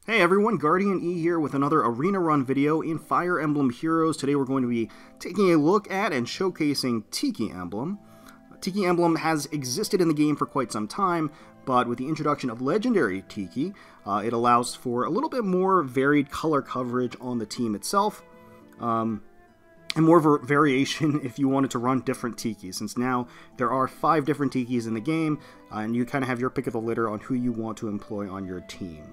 Hey everyone, GuardianE here with another arena run video in Fire Emblem Heroes. Today we're going to be taking a look at and showcasing Tiki Emblem. Tiki Emblem has existed in the game for quite some time, but with the introduction of Legendary Tiki, it allows for a little bit more varied color coverage on the team itself, and more variation if you wanted to run different Tikis, since now there are 5 different Tikis in the game, and you kind of have your pick of the litter on who you want to employ on your team.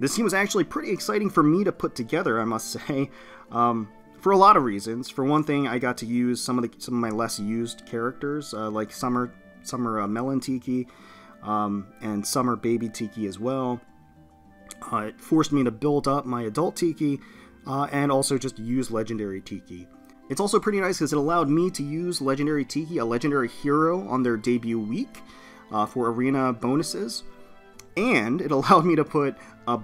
This team was actually pretty exciting for me to put together, I must say, for a lot of reasons. For one thing, I got to use some of my less used characters, like Summer Melon Tiki, and Summer Baby Tiki as well. It forced me to build up my adult Tiki, and also just use Legendary Tiki. It's also pretty nice because it allowed me to use Legendary Tiki, a legendary hero, on their debut week for arena bonuses. And it allowed me to put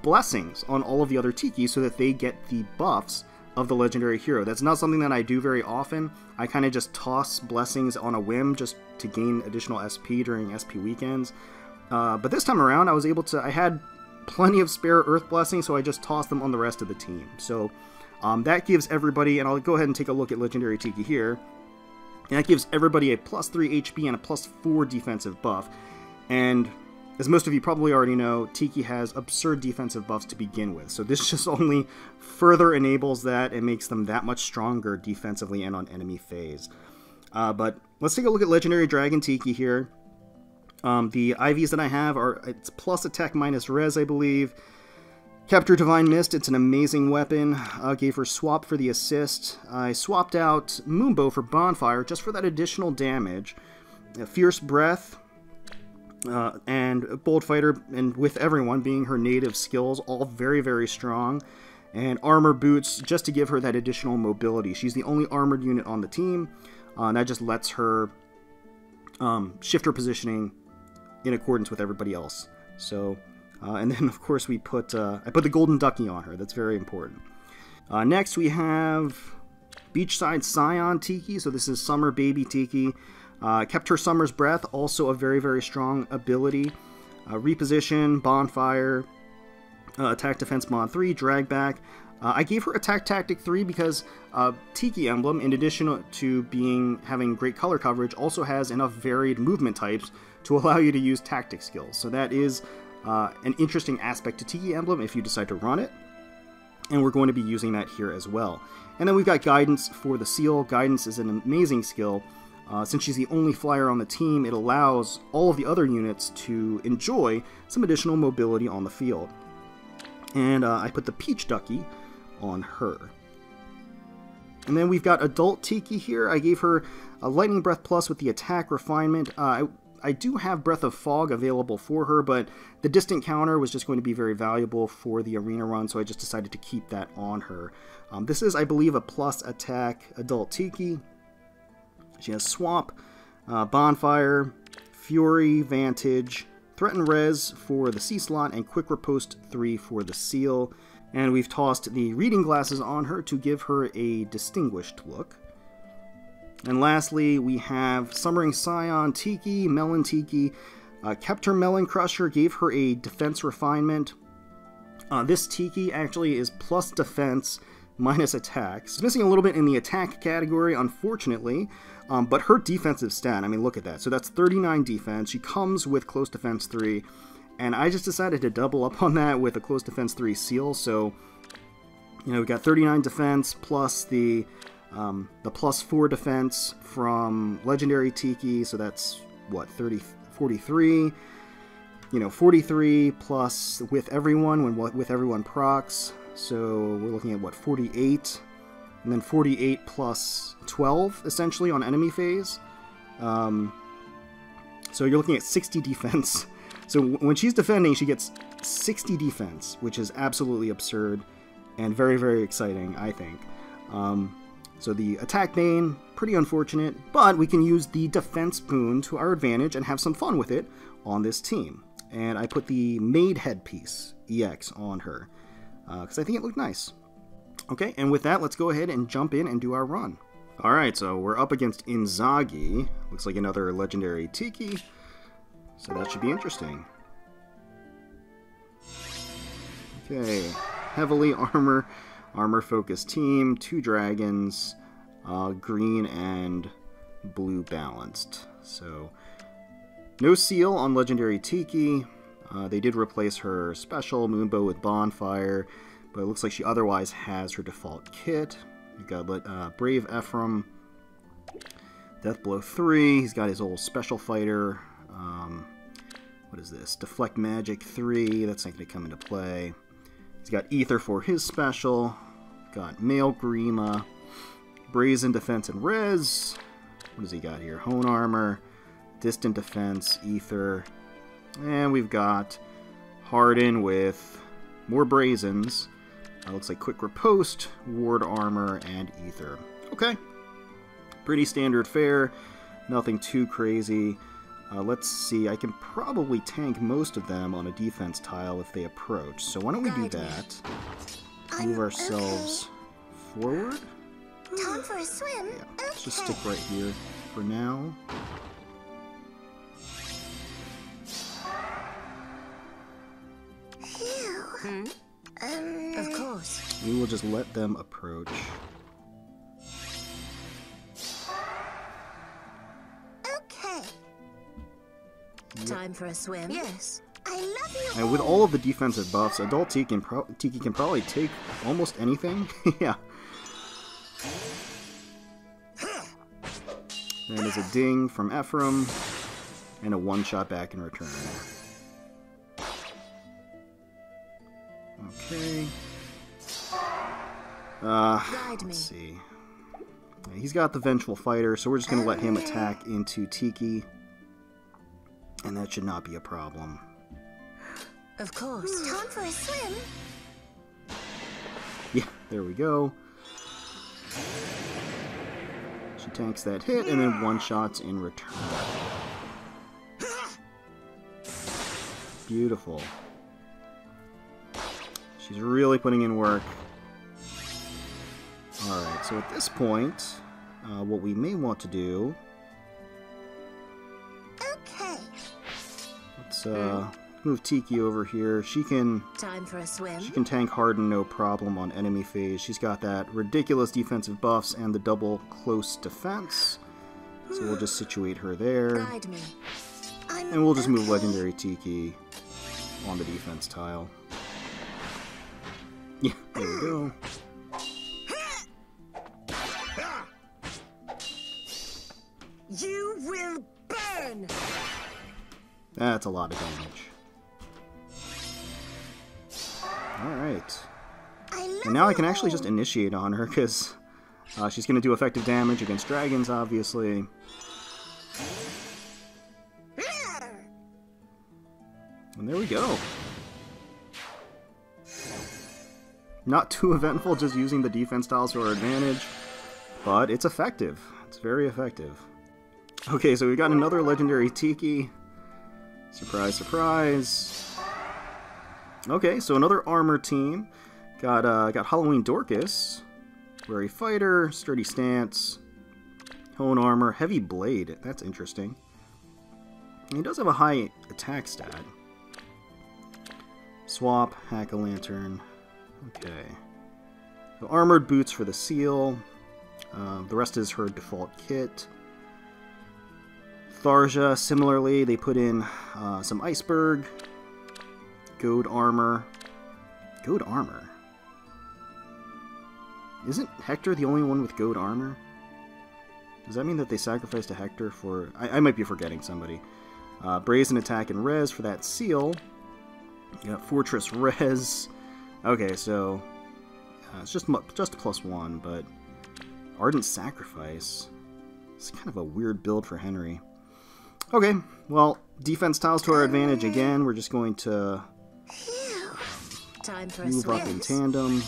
blessings on all of the other Tikis so that they get the buffs of the legendary hero. That's not something that I do very often. I kind of just toss blessings on a whim just to gain additional SP during SP weekends. But this time around, I had plenty of spare Earth blessings, so I just tossed them on the rest of the team. So that gives everybody, and I'll go ahead and take a look at Legendary Tiki here, and that gives everybody a +3 HP and a +4 defensive buff. And as most of you probably already know, Tiki has absurd defensive buffs to begin with, so this just only further enables that and makes them that much stronger defensively and on enemy phase. But let's take a look at Legendary Dragon Tiki here. The IVs that I have it's plus attack minus res, I believe. Capture Divine Mist, it's an amazing weapon. Gave her swap for the assist. I swapped out Moonbow for Bonfire just for that additional damage. Fierce Breath, and Bold Fighter, and with everyone being her native skills, all very, very strong. And Armor Boots, just to give her that additional mobility. She's the only armored unit on the team, and that just lets her shift her positioning in accordance with everybody else. So, and then of course I put the Golden Ducky on her. That's very important. Next we have Beachside Scion Tiki. So this is Summer Baby Tiki. Kept her Summer's Breath, also a very, very strong ability. Reposition, Bonfire, Attack Defense Mod 3, Drag Back. I gave her Attack Tactic 3 because Tiki Emblem, in addition to having great color coverage, also has enough varied movement types to allow you to use tactic skills. So that is an interesting aspect to Tiki Emblem if you decide to run it. And we're going to be using that here as well. And then we've got Guidance for the Seal. Guidance is an amazing skill. Since she's the only flyer on the team, it allows all of the other units to enjoy some additional mobility on the field. And I put the Peach Ducky on her. And then we've got Adult Tiki here. I gave her a Lightning Breath Plus with the attack refinement. I do have Breath of Fog available for her, but the distant counter was just going to be very valuable for the arena run, so I just decided to keep that on her. This is, I believe, a plus attack Adult Tiki. She has Swamp, Bonfire, Fury, Vantage, Threaten Res for the C slot, and Quick Riposte 3 for the Seal. And we've tossed the Reading Glasses on her to give her a distinguished look. And lastly, we have Summering Scion Tiki, Melon Tiki. Kept her Melon Crusher, gave her a Defense Refinement. This Tiki actually is plus defense minus attacks. It's missing a little bit in the attack category, unfortunately, but her defensive stat, I mean, look at that. So that's 39 defense. She comes with Close Defense 3, and I just decided to double up on that with a Close Defense 3 seal. So, you know, we got 39 defense plus the +4 defense from Legendary Tiki, so that's, what, 43? You know, 43 plus with everyone, with everyone procs. So we're looking at, what, 48? And then 48 plus 12, essentially, on enemy phase. So you're looking at 60 defense. So when she's defending, she gets 60 defense, which is absolutely absurd and very, very exciting, I think. So the attack bane, pretty unfortunate, but we can use the defense boon to our advantage and have some fun with it on this team. And I put the Maid Headpiece EX on her, because I think it looked nice. Okay, and with that, let's go ahead and jump in and do our run. Alright, so we're up against Inzaghi. Looks like another Legendary Tiki, so that should be interesting. Okay, heavily armor-focused team, 2 dragons, green and blue balanced. So, no seal on Legendary Tiki. They did replace her special, Moonbow with Bonfire, but it looks like she otherwise has her default kit. You've got Brave Ephraim, Deathblow 3, he's got his old special fighter. What is this? Deflect Magic 3, that's not going to come into play. He's got Ether for his special. Got Male Grima, Brazen Defense and Res. What does he got here? Hone Armor, Distant Defense, Ether. And we've got Harden with more Brazens. Looks like Quick Riposte, Ward Armor, and Ether. Okay. Pretty standard fare. Nothing too crazy. Let's see. I can probably tank most of them on a defense tile if they approach. So why don't we do that? Move ourselves forward. Time for a swim. Yeah, let's just stick right here for now. Of course. We will just let them approach. Okay. Time for a swim. Yes. I love you. And with all of the defensive buffs, Adult Tiki can probably take almost anything. Yeah. That is a ding from Ephraim, and a one-shot back in return. Okay. Let's see. He's got the Vengeful Fighter, so we're just going to let him attack into Tiki. And that should not be a problem. Of course. Time for a swim. Yeah, there we go. She tanks that hit, and then one-shots in return. Beautiful. She's really putting in work. Alright, so at this point, what we may want to do... Okay. Let's move Tiki over here. She can... Time for a swim. She can tank Harden no problem on enemy phase. She's got that ridiculous defensive buffs and the double close defense. So we'll just situate her there. Guide me. And we'll just move Legendary Tiki on the defense tile. Yeah, there we go. You will burn! That's a lot of damage. Alright. And now I can actually just initiate on her, because she's going to do effective damage against dragons, obviously. And there we go. Not too eventful, just using the defense tiles to our advantage, but it's effective. It's very effective. Okay, so we've got another Legendary Tiki. Surprise, surprise. Okay, so another armor team. Got Halloween Dorcas, Wary Fighter, Sturdy Stance, Hone Armor, Heavy Blade. That's interesting. He does have a high attack stat. Swap, Hack-a-Lantern. Okay. So Armored Boots for the Seal. The rest is her default kit. Tharja, similarly, they put in some Iceberg. Goad Armor. Goad Armor? Isn't Hector the only one with Goad Armor? Does that mean that they sacrificed to Hector for... I might be forgetting somebody. Brazen Attack and Res for that seal. You got Fortress Res. Okay, so... it's just +1, but... Ardent Sacrifice. It's kind of a weird build for Henry. Okay, well, defense tiles to our advantage again. We're just going to... Time for move up in tandem.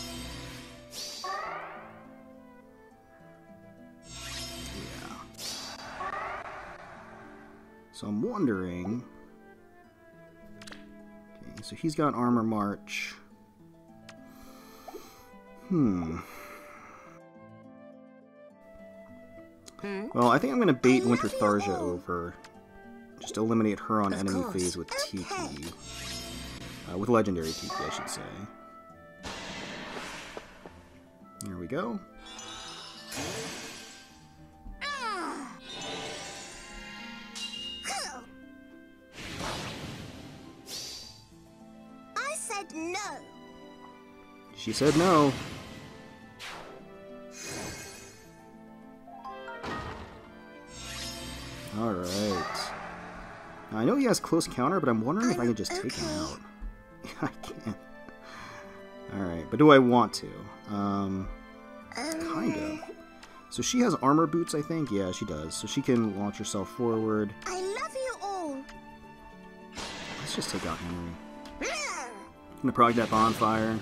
So I'm wondering... Okay, so he's got Armor March. Well, I think I'm going to bait Winter Tharja over. Just eliminate her on enemy phase with Tiki. With Legendary Tiki, I should say. There we go. I said no. She said no. Alright. I know he has close counter, but I'm wondering if I can just take him out. I can't. Alright, but do I want to? Kind of. So she has armor boots, I think? Yeah, she does. So she can launch herself forward. I love you all. Let's just take out Henry. I'm gonna prog that bonfire.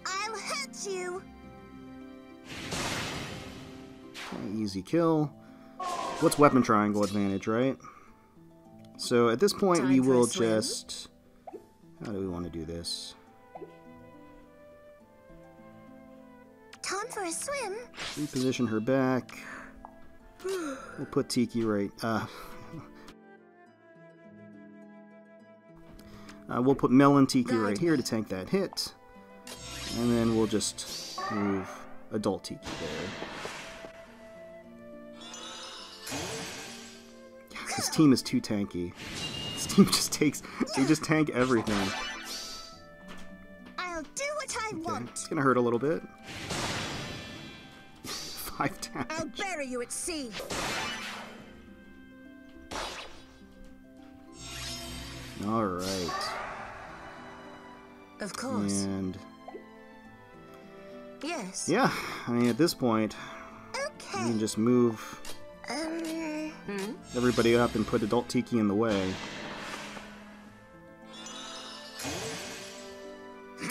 I'll hurt you. Okay, easy kill. What's weapon triangle advantage, right? So at this point we will just... How do we want to do this? Time for a swim. Reposition her back. We'll put Tiki right... we'll put Mel and Tiki right here to tank that hit. And then we'll just move adult Tiki there. This team is too tanky. This team just takes... They just tank everything. I'll do what I want. It's gonna hurt a little bit. 5 damage. I'll bury you at sea. Alright. Of course. And... Yes. Yeah, I mean, at this point, Okay. you can just move everybody up and put adult Tiki in the way.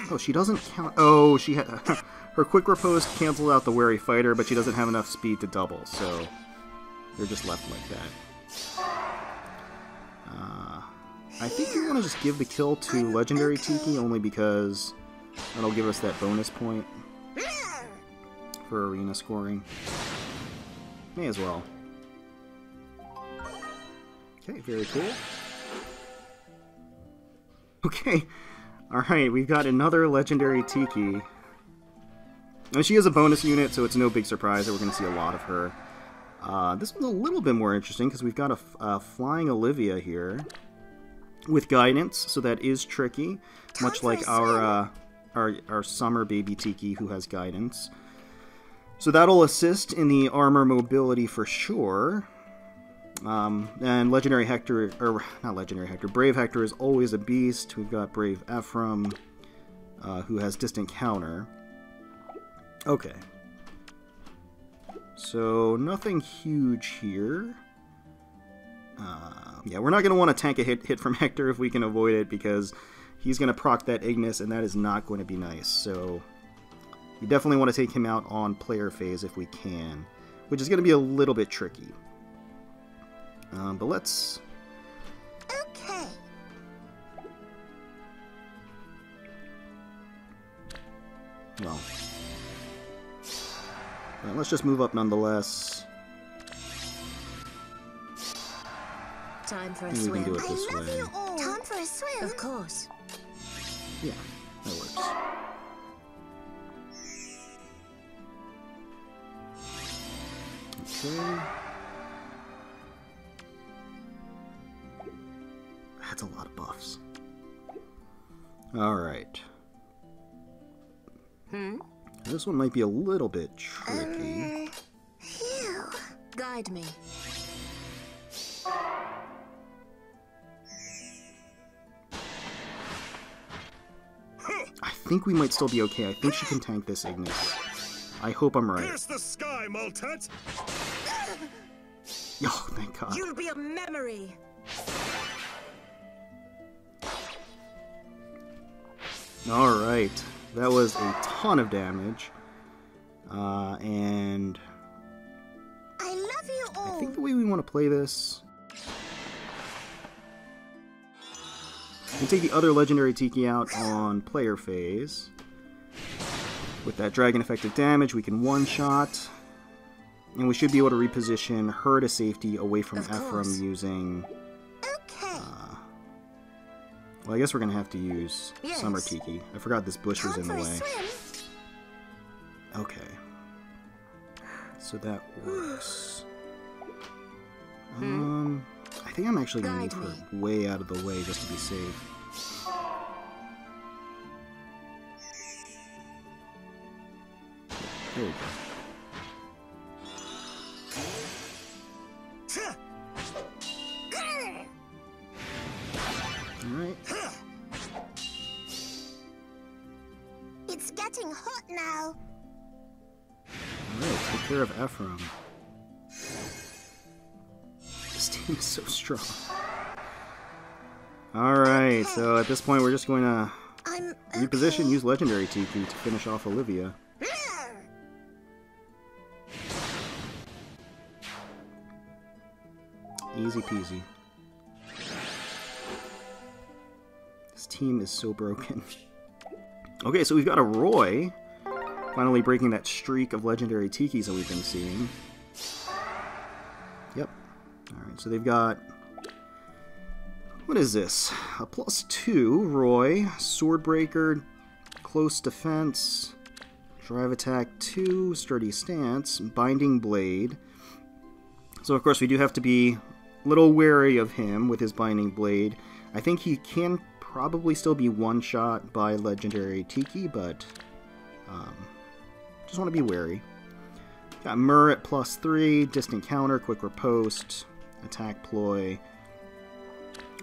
Oh, she doesn't count... Oh, she had... Her quick riposte canceled out the wary fighter, but she doesn't have enough speed to double, so you're just left like that. I think we want to just give the kill to Legendary Tiki, only because that'll give us that bonus point for arena scoring. May as well. Okay, very cool. Okay, alright, we've got another Legendary Tiki. And she is a bonus unit, so it's no big surprise that we're going to see a lot of her. This one's a little bit more interesting, because we've got a Flying Olivia here with guidance, so that is tricky, much like our summer baby Tiki, who has guidance. So that'll assist in the armor mobility for sure. And Legendary Hector, or not Legendary Hector, Brave Hector is always a beast. We've got Brave Ephraim, who has distant counter. Okay. So nothing huge here. Yeah, we're not going to want to tank a hit from Hector if we can avoid it, because he's going to proc that Ignis, and that is not going to be nice. So we definitely want to take him out on player phase if we can, which is going to be a little bit tricky. But let's... Okay. Well... let's just move up nonetheless. Time for a And we swim. can do it this I love way. you all. Time for a swim. Of course. Yeah, that works. Okay. That's a lot of buffs. Alright. This one might be a little bit tricky. Phew. Guide me. I think we might still be okay. I think she can tank this Ignis. I hope I'm right. Pierce the sky, Maltet! Oh, thank God. You'll be a memory. Alright. That was a ton of damage. And I love you all. I think the way we want to play this... We take the other Legendary Tiki out on player phase. With that dragon effective damage, we can one-shot. And we should be able to reposition her to safety away from Ephraim using... Okay. Well, I guess we're going to have to use Yes. Summer Tiki. I forgot this bush was Time in the for a way. swim? Okay. So that works. I think I'm actually going to Guide move her way out of the way just to be safe. There we go. Alright. It's getting hot now. Alright, take care of Ephraim. This team is so strong. Alright, so at this point we're just going to I'm reposition, okay. use Legendary Tiki to finish off Olivia. Easy peasy. This team is so broken. Okay, so we've got a Roy, finally breaking that streak of Legendary Tikis that we've been seeing. Yep. Alright, so they've got... What is this? A +2, Roy, Swordbreaker, Close Defense, Drive Attack 2, Sturdy Stance, Binding Blade. So of course we do have to be a little wary of him with his Binding Blade. I think he can probably still be one-shot by Legendary Tiki, but just want to be wary. Got Myrrh at +3, Distant Counter, Quick Riposte, Attack Ploy,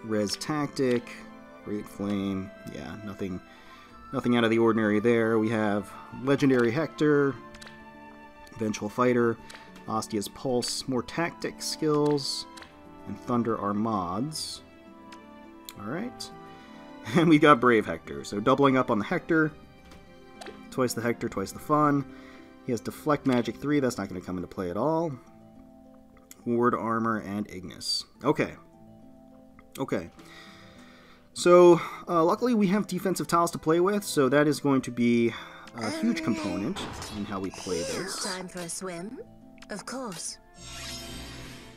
Res Tactic, Great Flame. Yeah, nothing out of the ordinary there. We have Legendary Hector, Vengeful Fighter, Ostia's Pulse, more tactic skills, and Thunder Armads. Alright. And we got Brave Hector, so doubling up on the Hector. Twice the Hector, twice the fun. He has Deflect Magic 3, that's not going to come into play at all. Ward Armor and Ignis. Okay. Okay. So, luckily we have defensive tiles to play with, so that is going to be a huge component in how we play this. Time for a swim? Of course.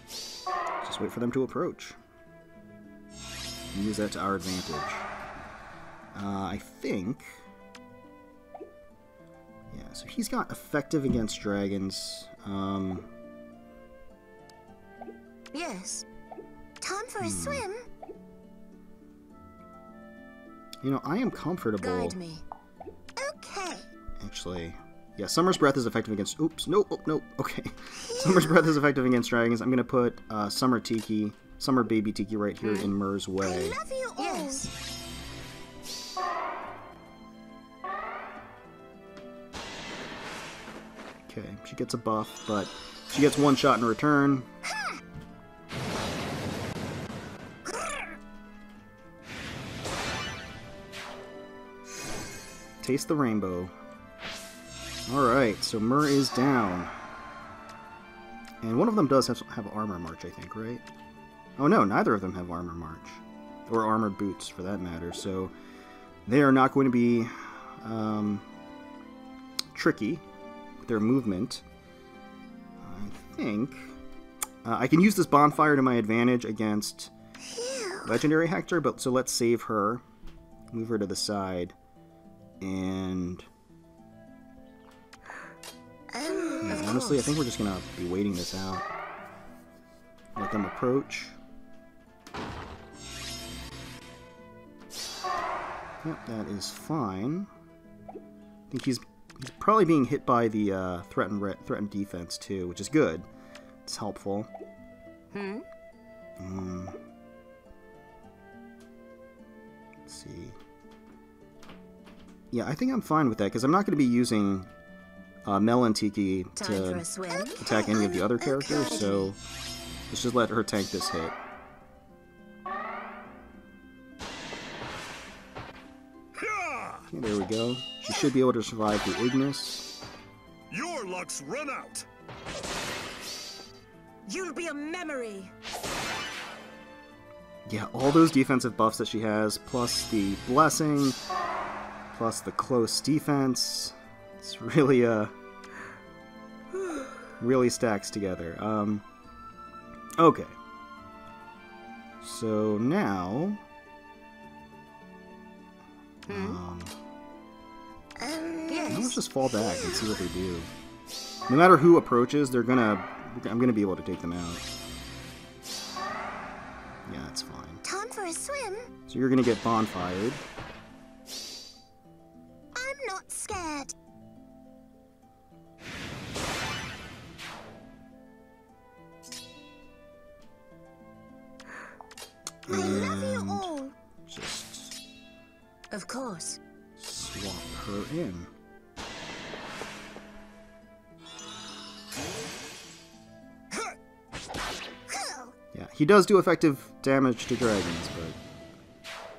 Just wait for them to approach. And use that to our advantage. I think... Yeah, so he's got effective against dragons. Yes. Time for a swim? You know, I am comfortable... Guide me. Okay. Actually... Yeah, Summer's Breath is effective against... Oops, nope, oh, nope, okay. Summer's Breath is effective against dragons. I'm going to put Summer Tiki, Summer Baby Tiki right here in Myrrh's way. I love you all. Yes. Okay, she gets a buff, but she gets one shot in return. Taste the rainbow. Alright, so Myrrh is down. And one of them does have Armor March, I think, right? Oh no, neither of them have Armor March. Or Armored Boots, for that matter. So they are not going to be tricky with their movement. I think I can use this Bonfire to my advantage against Legendary Hector, but so let's save her. Move her to the side. And... Yeah, honestly, I think we're just going to be waiting this out. Let them approach. Yep, that is fine. I think he's probably being hit by the threatened defense too, which is good. It's helpful. Let's see. Yeah, I think I'm fine with that, because I'm not going to be using Melon Tiki to attack any of the other characters, so let's just let her tank this hit. Okay, there we go. She should be able to survive the Ignis. Your luck's run out. You'll be a memory. Yeah, all those defensive buffs that she has, plus the Blessing, plus the close defense. It's really, really stacks together. Okay. So now... Now let's just fall back and see what they do. No matter who approaches, I'm gonna be able to take them out. Yeah, that's fine. Time for a swim. So you're gonna get bonfired. I'm not scared. I love you all. Just Of course. swap her in. Yeah, he does do effective damage to dragons, but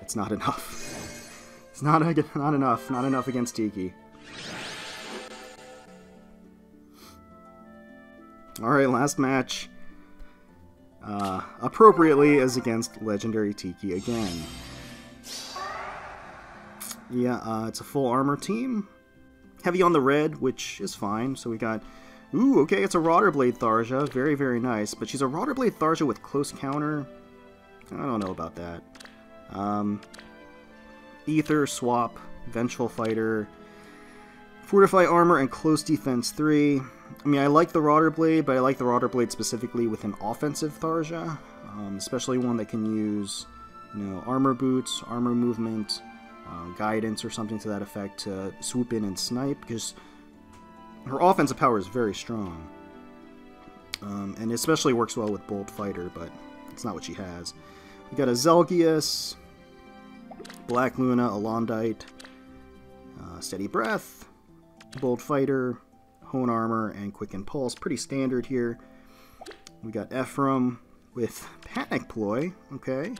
it's not enough. It's not enough. Not enough against Tiki. Alright, last match. Appropriately is against Legendary Tiki again. Yeah, it's a full armor team. Heavy on the red, which is fine. So we got... Ooh, okay, it's a Rotterblade Tharja. Very, very nice. But she's a Rotterblade Tharja with close counter. I don't know about that. Ether, Swap, Vengeful Fighter, Fortify Armor, and Close Defense 3. I mean, I like the Rotterblade, but I like the Rotterblade specifically with an offensive Tharja. Especially one that can use, you know, Armor Boots, Armor Movement, Guidance, or something to that effect to swoop in and snipe, because her offensive power is very strong. And especially works well with Bold Fighter, but it's not what she has. We got a Zelgius, Black Luna, Alondite, Steady Breath, Bold Fighter, Hone Armor, and Quicken Pulse. Pretty standard here. We got Ephraim with Panic Ploy, okay.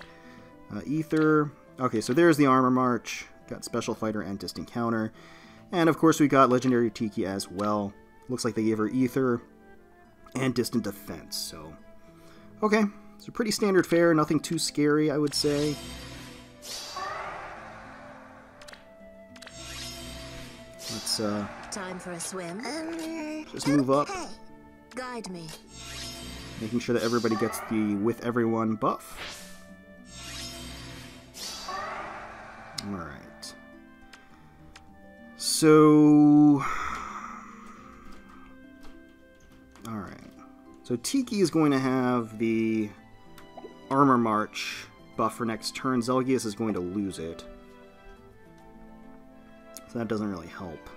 Ether, okay, so there's the Armor March. Got Special Fighter and Distant Counter. And of course we got Legendary Tiki as well. Looks like they gave her Ether and Distant Defense, so... Okay, so pretty standard fare, nothing too scary, I would say. Let's, Time for a swim. just move up, Guide me. making sure that everybody gets the With Everyone buff. Alright. So... Alright. So Tiki is going to have the Armor March buff for next turn. Zelgius is going to lose it. So that doesn't really help.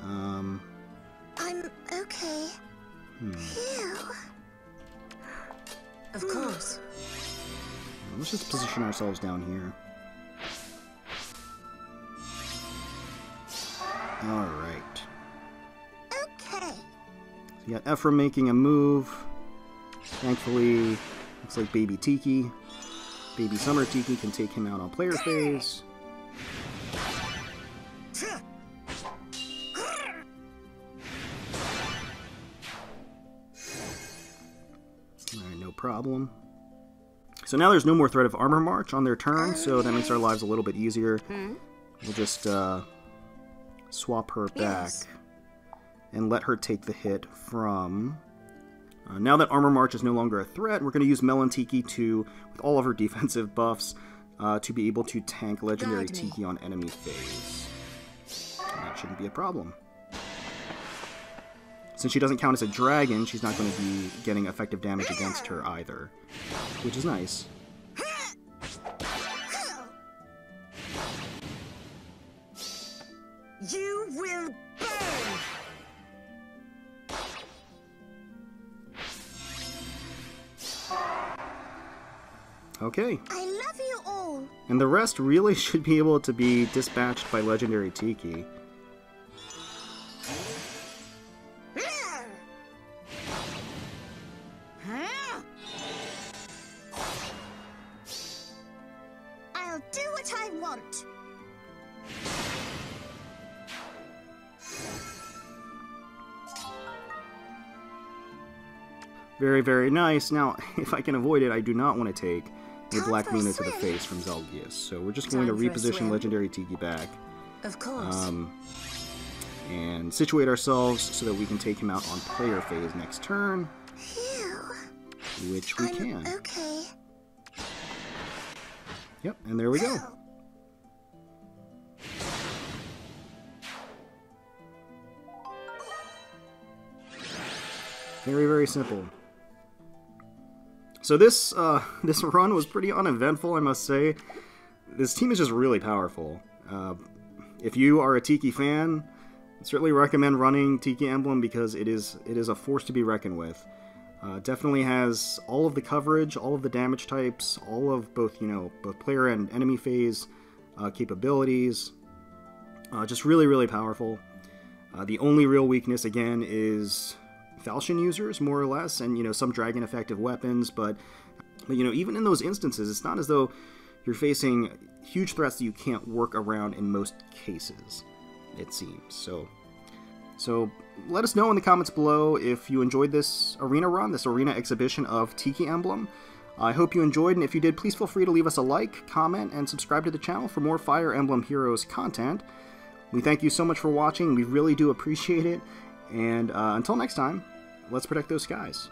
I'm okay. Phew. Of course. Let's just position ourselves down here. Alright. Okay. So you got Ephraim making a move. Thankfully, looks like Baby Tiki. Baby Summer Tiki can take him out on player phase. Alright, no problem. So now there's no more threat of Armor March on their turn, so that makes our lives a little bit easier. We'll just swap her back and let her take the hit from... now that Armor March is no longer a threat, we're going to use Melon Tiki to, with all of her defensive buffs, to be able to tank Legendary Tiki on enemy phase. And that shouldn't be a problem. Since she doesn't count as a dragon, she's not going to be getting effective damage against her either, which is nice. You will burn! Okay. I love you all! And the rest really should be able to be dispatched by Legendary Tiki. I'll do what I want! Very, very nice. Now, if I can avoid it, I do not want to take a Time Black for a Luna to the swim. face from Zelgius. So we're just going to Time for a reposition swim. Legendary Tiki back. Of course. And situate ourselves so that we can take him out on player phase next turn, Phew. which we I'm can. okay. Yep, and there we go. Very, very simple. So this this run was pretty uneventful, I must say. This team is just really powerful. If you are a Tiki fan, I certainly recommend running Tiki Emblem because it is a force to be reckoned with. Definitely has all of the coverage, all of the damage types, all of both both player and enemy phase capabilities. Just really, really powerful. The only real weakness again is falchion users, more or less, and some dragon effective weapons. But even in those instances, it's not as though you're facing huge threats that you can't work around in most cases, it seems. So let us know in the comments below if you enjoyed this arena run, this arena exhibition of Tiki Emblem. I hope you enjoyed, and if you did, please feel free to leave us a like, comment, and subscribe to the channel for more Fire Emblem Heroes content. We thank you so much for watching. We really do appreciate it. And until next time, let's protect those skies.